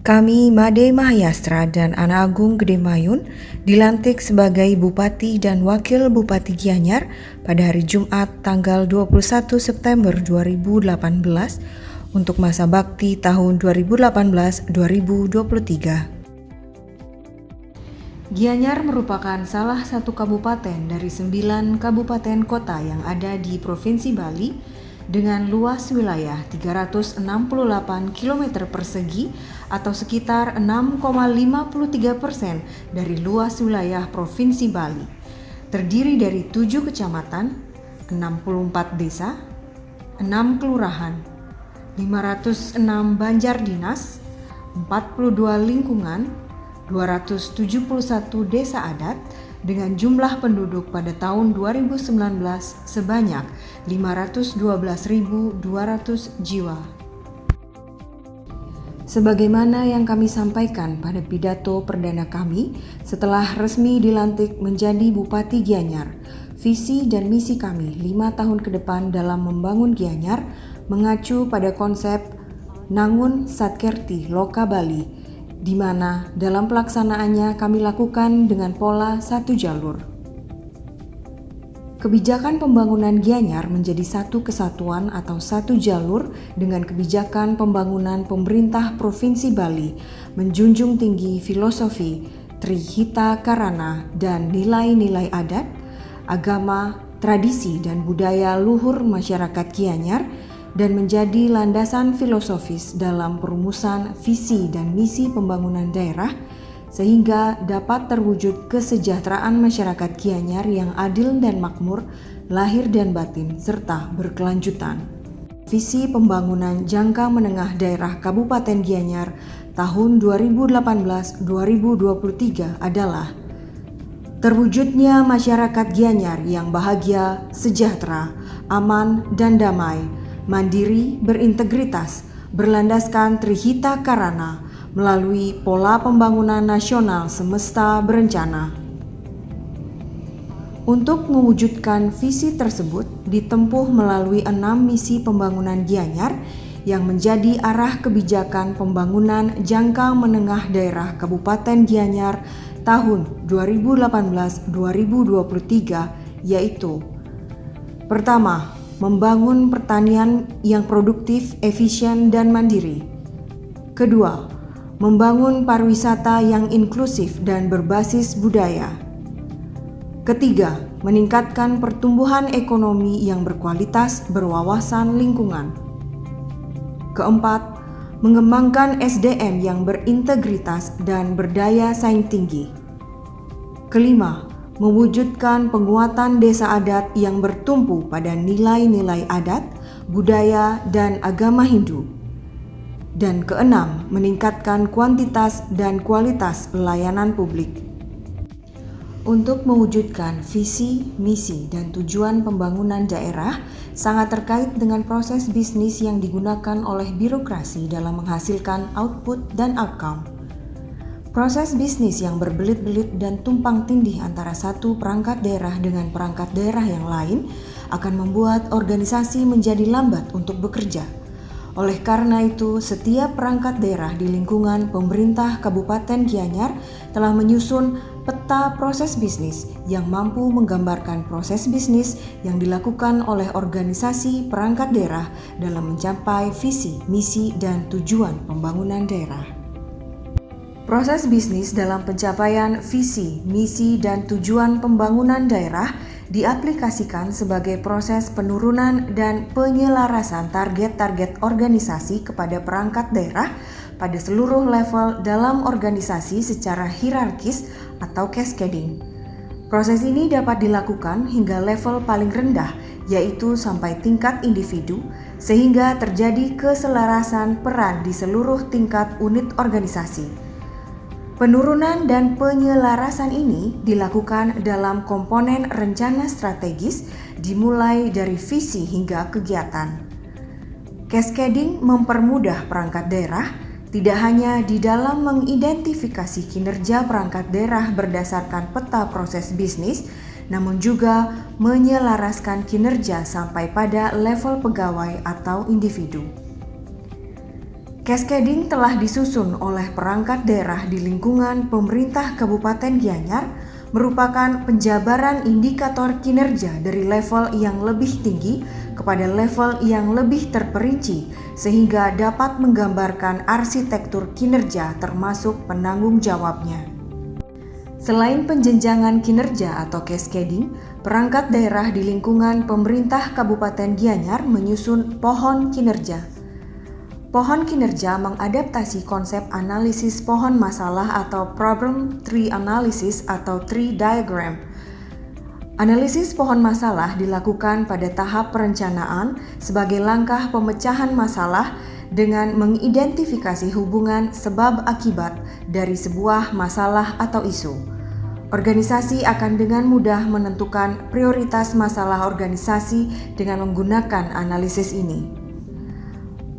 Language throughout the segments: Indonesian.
Kami Made Mahayastra dan Ana Agung Gede Mayun dilantik sebagai Bupati dan Wakil Bupati Gianyar pada hari Jumat tanggal 21 September 2018 untuk masa bakti tahun 2018-2023. Gianyar merupakan salah satu kabupaten dari 9 kabupaten kota yang ada di Provinsi Bali dengan luas wilayah 368 km persegi atau sekitar 6,53% dari luas wilayah Provinsi Bali. Terdiri dari 7 kecamatan, 64 desa, 6 kelurahan, 506 banjar dinas, 42 lingkungan, 271 desa adat, dengan jumlah penduduk pada tahun 2019 sebanyak 512.200 jiwa. Sebagaimana yang kami sampaikan pada pidato perdana kami setelah resmi dilantik menjadi Bupati Gianyar, visi dan misi kami 5 tahun ke depan dalam membangun Gianyar mengacu pada konsep Nangun Satkerti Loka Bali, di mana dalam pelaksanaannya kami lakukan dengan pola satu jalur. Kebijakan pembangunan Gianyar menjadi satu kesatuan atau satu jalur dengan kebijakan pembangunan pemerintah Provinsi Bali, menjunjung tinggi filosofi Trihita Karana dan nilai-nilai adat, agama, tradisi dan budaya luhur masyarakat Gianyar, dan menjadi landasan filosofis dalam perumusan visi dan misi pembangunan daerah sehingga dapat terwujud kesejahteraan masyarakat Gianyar yang adil dan makmur, lahir dan batin, serta berkelanjutan. Visi pembangunan jangka menengah daerah Kabupaten Gianyar tahun 2018-2023 adalah terwujudnya masyarakat Gianyar yang bahagia, sejahtera, aman, dan damai, mandiri, berintegritas, berlandaskan Trihita Karana melalui pola pembangunan nasional semesta berencana. Untuk mewujudkan visi tersebut ditempuh melalui 6 misi pembangunan Gianyar yang menjadi arah kebijakan pembangunan jangka menengah daerah Kabupaten Gianyar tahun 2018-2023, yaitu: pertama, membangun pertanian yang produktif, efisien, dan mandiri. Kedua, membangun pariwisata yang inklusif dan berbasis budaya. Ketiga, meningkatkan pertumbuhan ekonomi yang berkualitas, berwawasan lingkungan. Keempat, mengembangkan SDM yang berintegritas dan berdaya saing tinggi. Kelima, mewujudkan penguatan desa adat yang bertumpu pada nilai-nilai adat, budaya, dan agama Hindu. Dan keenam, meningkatkan kuantitas dan kualitas layanan publik. Untuk mewujudkan visi, misi, dan tujuan pembangunan daerah sangat terkait dengan proses bisnis yang digunakan oleh birokrasi dalam menghasilkan output dan outcome. Proses bisnis yang berbelit-belit dan tumpang tindih antara satu perangkat daerah dengan perangkat daerah yang lain akan membuat organisasi menjadi lambat untuk bekerja. Oleh karena itu, setiap perangkat daerah di lingkungan pemerintah Kabupaten Gianyar telah menyusun peta proses bisnis yang mampu menggambarkan proses bisnis yang dilakukan oleh organisasi perangkat daerah dalam mencapai visi, misi, dan tujuan pembangunan daerah. Proses bisnis dalam pencapaian visi, misi, dan tujuan pembangunan daerah diaplikasikan sebagai proses penurunan dan penyelarasan target-target organisasi kepada perangkat daerah pada seluruh level dalam organisasi secara hierarkis atau cascading. Proses ini dapat dilakukan hingga level paling rendah, yaitu sampai tingkat individu, sehingga terjadi keselarasan peran di seluruh tingkat unit organisasi. Penurunan dan penyelarasan ini dilakukan dalam komponen rencana strategis dimulai dari visi hingga kegiatan. Cascading mempermudah perangkat daerah tidak hanya di dalam mengidentifikasi kinerja perangkat daerah berdasarkan peta proses bisnis, namun juga menyelaraskan kinerja sampai pada level pegawai atau individu. Cascading telah disusun oleh perangkat daerah di lingkungan pemerintah Kabupaten Gianyar, merupakan penjabaran indikator kinerja dari level yang lebih tinggi kepada level yang lebih terperinci, sehingga dapat menggambarkan arsitektur kinerja termasuk penanggung jawabnya. Selain penjenjangan kinerja atau cascading, perangkat daerah di lingkungan pemerintah Kabupaten Gianyar menyusun pohon kinerja. Pohon kinerja mengadaptasi konsep analisis pohon masalah atau problem tree analysis atau tree diagram. Analisis pohon masalah dilakukan pada tahap perencanaan sebagai langkah pemecahan masalah dengan mengidentifikasi hubungan sebab akibat dari sebuah masalah atau isu. Organisasi akan dengan mudah menentukan prioritas masalah organisasi dengan menggunakan analisis ini.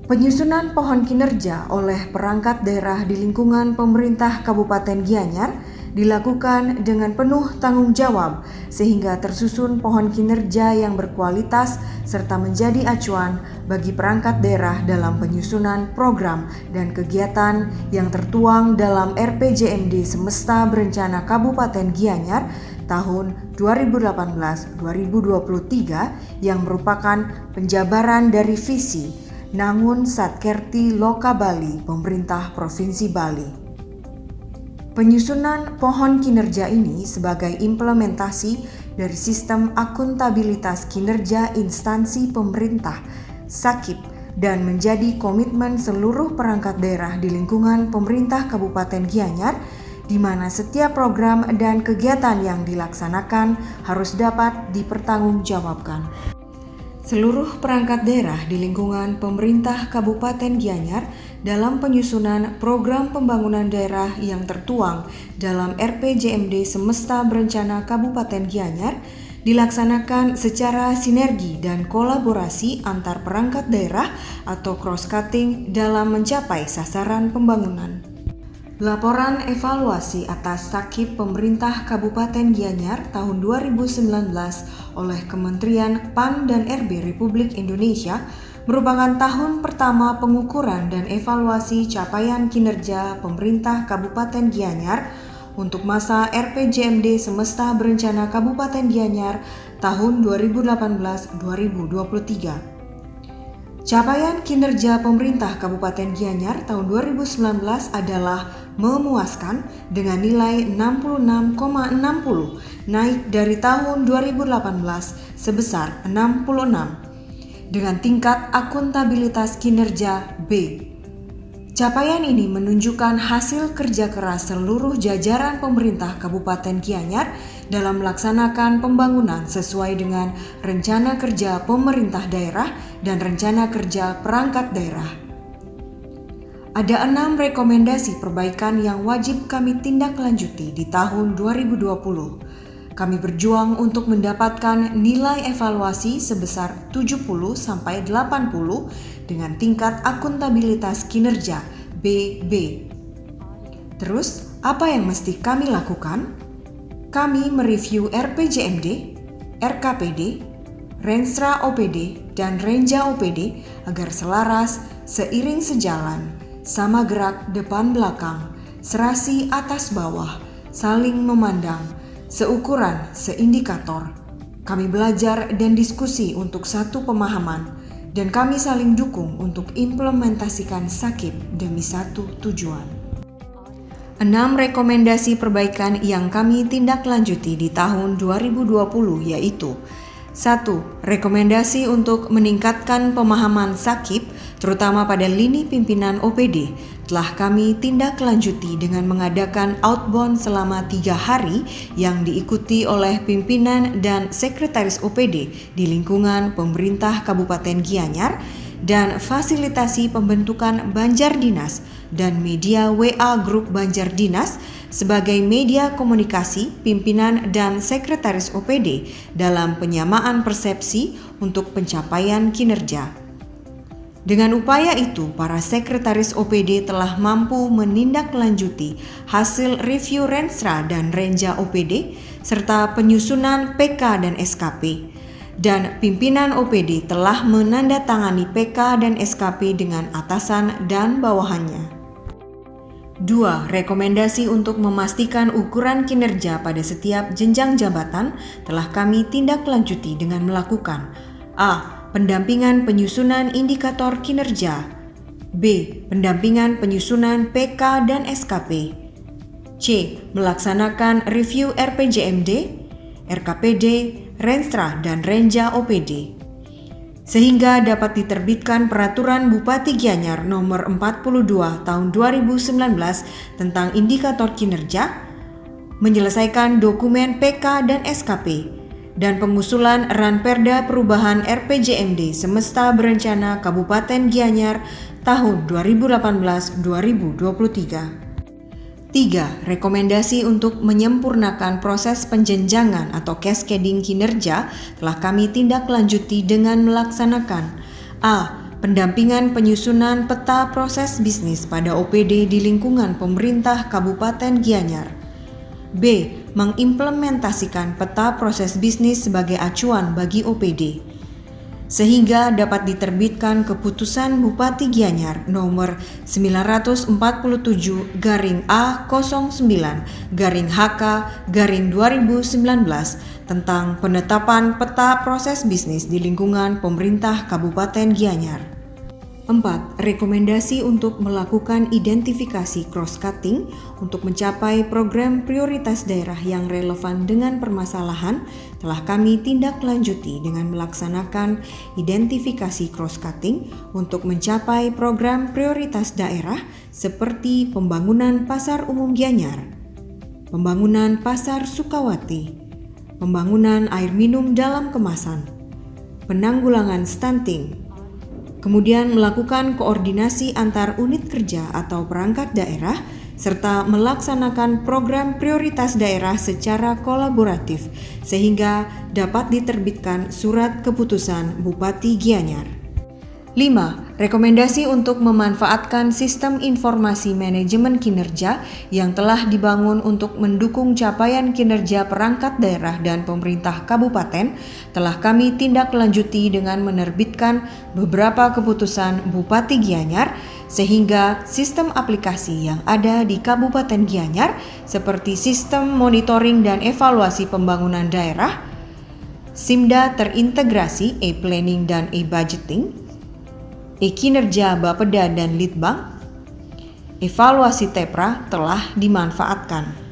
Penyusunan pohon kinerja oleh perangkat daerah di lingkungan pemerintah Kabupaten Gianyar dilakukan dengan penuh tanggung jawab sehingga tersusun pohon kinerja yang berkualitas serta menjadi acuan bagi perangkat daerah dalam penyusunan program dan kegiatan yang tertuang dalam RPJMD Semesta Berencana Kabupaten Gianyar tahun 2018-2023 yang merupakan penjabaran dari visi Nangun Satkerti Loka Bali, Pemerintah Provinsi Bali. Penyusunan pohon kinerja ini sebagai implementasi dari sistem akuntabilitas kinerja instansi pemerintah (SAKIP) dan menjadi komitmen seluruh perangkat daerah di lingkungan pemerintah Kabupaten Gianyar, di mana setiap program dan kegiatan yang dilaksanakan harus dapat dipertanggungjawabkan. Seluruh perangkat daerah di lingkungan pemerintah Kabupaten Gianyar dalam penyusunan program pembangunan daerah yang tertuang dalam RPJMD Semesta Berencana Kabupaten Gianyar dilaksanakan secara sinergi dan kolaborasi antar perangkat daerah atau cross-cutting dalam mencapai sasaran pembangunan. Laporan evaluasi atas SAKIP Pemerintah Kabupaten Gianyar tahun 2019 oleh Kementerian PAN dan RB Republik Indonesia merupakan tahun pertama pengukuran dan evaluasi capaian kinerja pemerintah Kabupaten Gianyar untuk masa RPJMD Semesta Berencana Kabupaten Gianyar tahun 2018-2023. Capaian kinerja pemerintah Kabupaten Gianyar tahun 2019 adalah memuaskan dengan nilai 66,60, naik dari tahun 2018 sebesar 66, dengan tingkat akuntabilitas kinerja B. Capaian ini menunjukkan hasil kerja keras seluruh jajaran pemerintah Kabupaten Gianyar dalam melaksanakan pembangunan sesuai dengan rencana kerja pemerintah daerah dan rencana kerja perangkat daerah. Ada 6 rekomendasi perbaikan yang wajib kami tindak lanjuti di tahun 2020. Kami berjuang untuk mendapatkan nilai evaluasi sebesar 70-80 dengan tingkat akuntabilitas kinerja BB. Terus, apa yang mesti kami lakukan? Kami mereview RPJMD, RKPD, Renstra OPD, dan Renja OPD agar selaras, seiring sejalan, sama gerak depan belakang, serasi atas bawah, saling memandang, seukuran, seindikator. Kami belajar dan diskusi untuk satu pemahaman, dan kami saling dukung untuk implementasikan SAKIP demi satu tujuan. 6 rekomendasi perbaikan yang kami tindak lanjuti di tahun 2020 yaitu 1. Rekomendasi untuk meningkatkan pemahaman SAKIP terutama pada lini pimpinan OPD telah kami tindak lanjuti dengan mengadakan outbound selama 3 hari yang diikuti oleh pimpinan dan sekretaris OPD di lingkungan pemerintah Kabupaten Gianyar dan fasilitasi pembentukan Banjar Dinas dan media WA Grup Banjar Dinas sebagai media komunikasi pimpinan dan sekretaris OPD dalam penyamaan persepsi untuk pencapaian kinerja. Dengan upaya itu, para sekretaris OPD telah mampu menindaklanjuti hasil review Renstra dan Renja OPD serta penyusunan PK dan SKP. dan pimpinan OPD telah menandatangani PK dan SKP dengan atasan dan bawahannya. 2. Rekomendasi untuk memastikan ukuran kinerja pada setiap jenjang jabatan telah kami tindak lanjuti dengan melakukan A. Pendampingan penyusunan indikator kinerja. B. Pendampingan penyusunan PK dan SKP. C. Melaksanakan review RPJMD, RKPD, Renstra, dan Renja OPD. Sehingga dapat diterbitkan Peraturan Bupati Gianyar Nomor 42 Tahun 2019 tentang indikator kinerja, menyelesaikan dokumen PK dan SKP, dan pengusulan Ranperda Perubahan RPJMD Semesta Berencana Kabupaten Gianyar tahun 2018-2023. 3. Rekomendasi untuk menyempurnakan proses penjenjangan atau cascading kinerja telah kami tindak lanjuti dengan melaksanakan A. Pendampingan penyusunan peta proses bisnis pada OPD di lingkungan pemerintah Kabupaten Gianyar. B. Mengimplementasikan peta proses bisnis sebagai acuan bagi OPD, sehingga dapat diterbitkan Keputusan Bupati Gianyar Nomor 947-A09-HK-2019 tentang penetapan peta proses bisnis di lingkungan pemerintah Kabupaten Gianyar. 4. Rekomendasi untuk melakukan identifikasi cross-cutting untuk mencapai program prioritas daerah yang relevan dengan permasalahan telah kami tindak lanjuti dengan melaksanakan identifikasi cross-cutting untuk mencapai program prioritas daerah seperti pembangunan Pasar Umum Gianyar, pembangunan Pasar Sukawati, pembangunan air minum dalam kemasan, penanggulangan stunting, kemudian melakukan koordinasi antar unit kerja atau perangkat daerah, serta melaksanakan program prioritas daerah secara kolaboratif sehingga dapat diterbitkan surat keputusan Bupati Gianyar. 5. Rekomendasi untuk memanfaatkan sistem informasi manajemen kinerja yang telah dibangun untuk mendukung capaian kinerja perangkat daerah dan pemerintah kabupaten telah kami tindak lanjuti dengan menerbitkan beberapa keputusan Bupati Gianyar sehingga sistem aplikasi yang ada di Kabupaten Gianyar seperti sistem monitoring dan evaluasi pembangunan daerah, SIMDA terintegrasi e-planning dan e-budgeting, e-kinerja Bapeda dan Litbang, evaluasi TEPRA telah dimanfaatkan.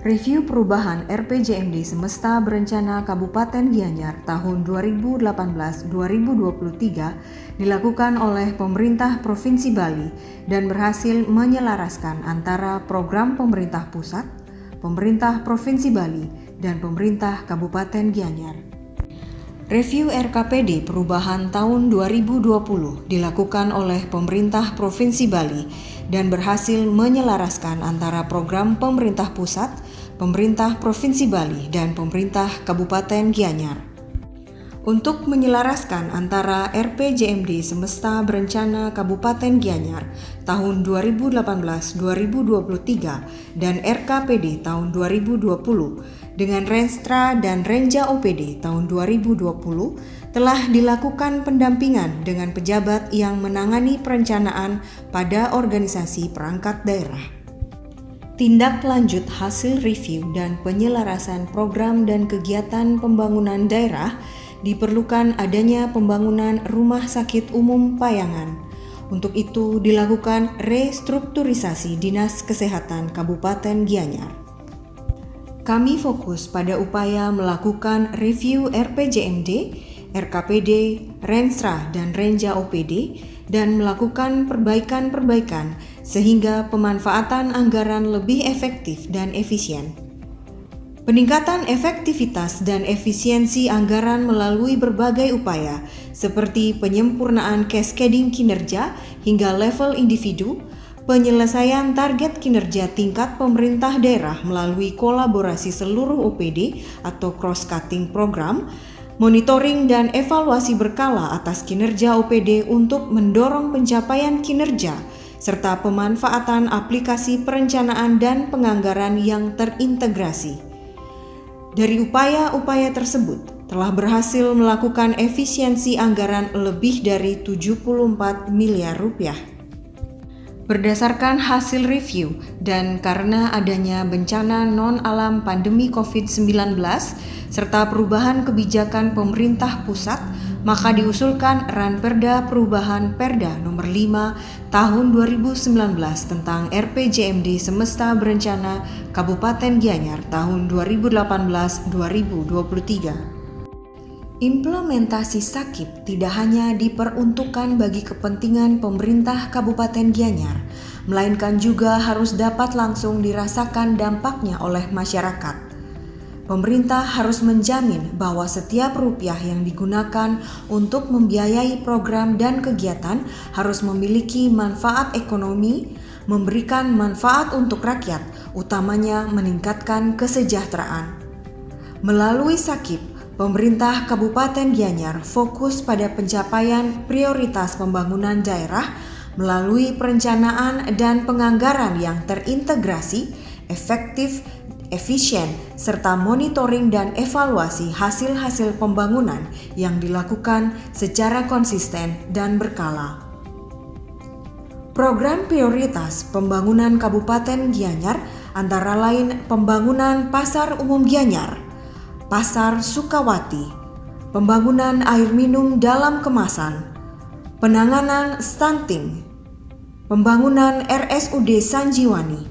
Review perubahan RPJMD Semesta Berencana Kabupaten Gianyar tahun 2018-2023 dilakukan oleh pemerintah Provinsi Bali dan berhasil menyelaraskan antara program pemerintah pusat, pemerintah Provinsi Bali, dan pemerintah Kabupaten Gianyar. Review RKPD perubahan tahun 2020 dilakukan oleh pemerintah Provinsi Bali dan berhasil menyelaraskan antara program pemerintah pusat, pemerintah Provinsi Bali, dan pemerintah Kabupaten Gianyar. Untuk menyelaraskan antara RPJMD Semesta Berencana Kabupaten Gianyar tahun 2018-2023 dan RKPD tahun 2020 dengan Renstra dan Renja OPD tahun 2020 telah dilakukan pendampingan dengan pejabat yang menangani perencanaan pada organisasi perangkat daerah. Tindak lanjut hasil review dan penyelarasan program dan kegiatan pembangunan daerah diperlukan adanya pembangunan Rumah Sakit Umum Payangan. Untuk itu dilakukan restrukturisasi Dinas Kesehatan Kabupaten Gianyar. Kami fokus pada upaya melakukan review RPJMD, RKPD, Renstra, dan Renja OPD dan melakukan perbaikan-perbaikan sehingga pemanfaatan anggaran lebih efektif dan efisien. Peningkatan efektivitas dan efisiensi anggaran melalui berbagai upaya seperti penyempurnaan cascading kinerja hingga level individu, penyelesaian target kinerja tingkat pemerintah daerah melalui kolaborasi seluruh OPD atau cross-cutting program, monitoring dan evaluasi berkala atas kinerja OPD untuk mendorong pencapaian kinerja, serta pemanfaatan aplikasi perencanaan dan penganggaran yang terintegrasi. Dari upaya-upaya tersebut, telah berhasil melakukan efisiensi anggaran lebih dari 74 miliar rupiah. Berdasarkan hasil review dan karena adanya bencana non-alam pandemi COVID-19 serta perubahan kebijakan pemerintah pusat, maka diusulkan Ranperda Perubahan Perda Nomor 5 Tahun 2019 tentang RPJMD Semesta Berencana Kabupaten Gianyar tahun 2018-2023. Implementasi SAKIP tidak hanya diperuntukkan bagi kepentingan pemerintah Kabupaten Gianyar, melainkan juga harus dapat langsung dirasakan dampaknya oleh masyarakat. Pemerintah harus menjamin bahwa setiap rupiah yang digunakan untuk membiayai program dan kegiatan harus memiliki manfaat ekonomi, memberikan manfaat untuk rakyat, utamanya meningkatkan kesejahteraan. Melalui SAKIP, pemerintah Kabupaten Gianyar fokus pada pencapaian prioritas pembangunan daerah melalui perencanaan dan penganggaran yang terintegrasi, efektif, efisien, serta monitoring dan evaluasi hasil-hasil pembangunan yang dilakukan secara konsisten dan berkala. Program prioritas pembangunan Kabupaten Gianyar antara lain pembangunan Pasar Umum Gianyar, Pasar Sukawati, pembangunan air minum dalam kemasan, penanganan stunting, pembangunan RSUD Sanjiwani,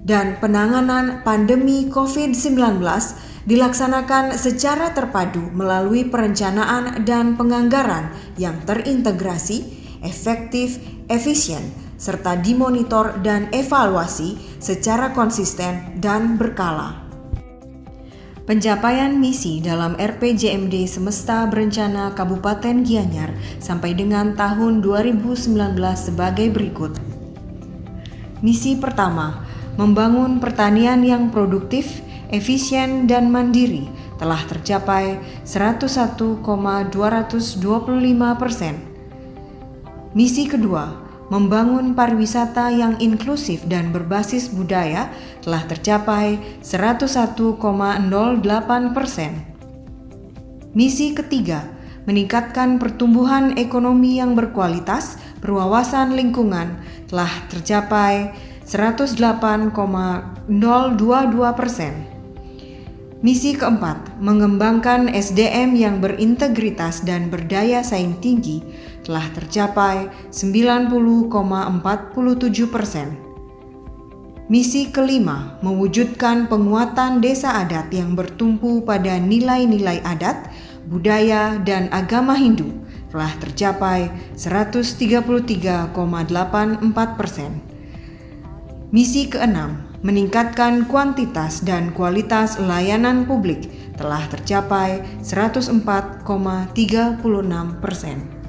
dan penanganan pandemi COVID-19 dilaksanakan secara terpadu melalui perencanaan dan penganggaran yang terintegrasi, efektif, efisien, serta dimonitor dan evaluasi secara konsisten dan berkala. Pencapaian misi dalam RPJMD Semesta Berencana Kabupaten Gianyar sampai dengan tahun 2019 sebagai berikut. Misi pertama, membangun pertanian yang produktif, efisien, dan mandiri telah tercapai 101,225%. Misi kedua, membangun pariwisata yang inklusif dan berbasis budaya telah tercapai 101,08%. Misi ketiga, meningkatkan pertumbuhan ekonomi yang berkualitas, berwawasan lingkungan telah tercapai 108,022%. Misi keempat, mengembangkan SDM yang berintegritas dan berdaya saing tinggi telah tercapai 90,47%. Misi kelima, mewujudkan penguatan desa adat yang bertumpu pada nilai-nilai adat, budaya, dan agama Hindu telah tercapai 133,84%. Misi keenam, meningkatkan kuantitas dan kualitas layanan publik telah tercapai 104,36%.